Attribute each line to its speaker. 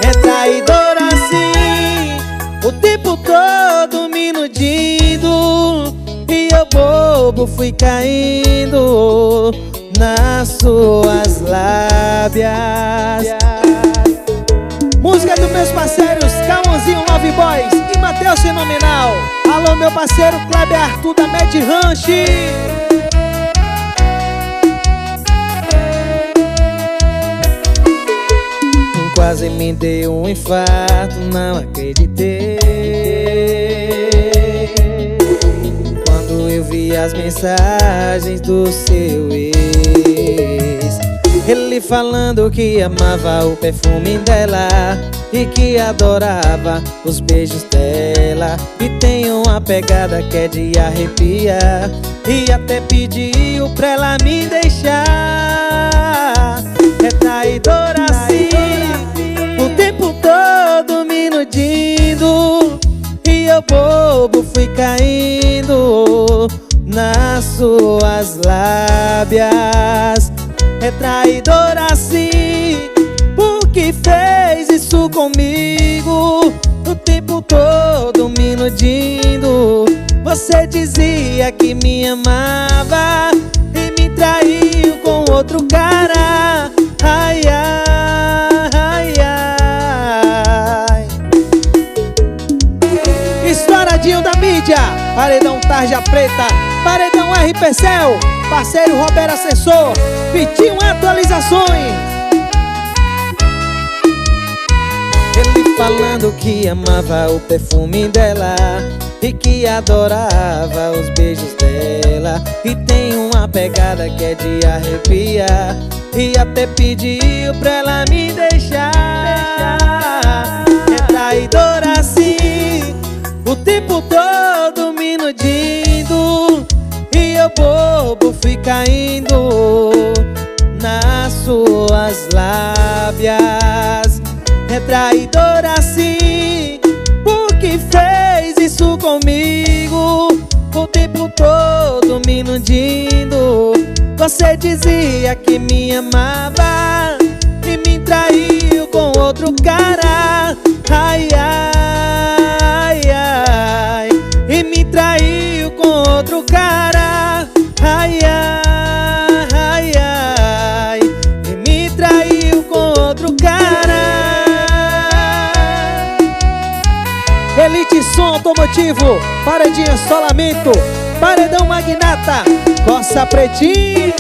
Speaker 1: É traidor assim, o tempo todo me iludindo, e eu bobo fui caindo nas suas lábias. Música dos meus parceiros Cauãzinho, Love Boys e Matheus Fenomenal. Alô, meu parceiro Kleber Arthur da Mad Ranch. Quase me deu um infarto, não acreditei quando eu vi as mensagens do seu ex. Ele falando que amava o perfume dela e que adorava os beijos dela, e tem uma pegada que é de arrepiar, e até pediu pra ela me deixar. É traidor assim, o tempo todo me iludindo, e eu bobo fui caindo nas suas lábias. É traidor assim, porque fez isso comigo, o tempo todo me iludindo. Você dizia que me amava e me traiu com outro cara. Ai, ai, ai, ai. Estouradinho da mídia, paredão Tarja Preta, paredão RPCel, parceiro Roberto Assessor, Vitinho Atualizações. Ele falando que amava o perfume dela e que adorava os beijos dela, e tem uma pegada que é de arrepiar, e até pediu pra ela me deixar. É traidor assim, o tempo todo me iludindo, e eu bobo fui caindo nas suas lábias. É traidor assim, porque fez isso comigo, o tempo todo me iludindo. Você dizia que me amava e me traiu com outro cara. Ai, ai, ai, e me traiu com outro cara. Ai, ai, ai, ai, e me traiu com outro cara. Elite Som Automotivo, paredinha Solamento, paredão Magnata, Coça Pretinho.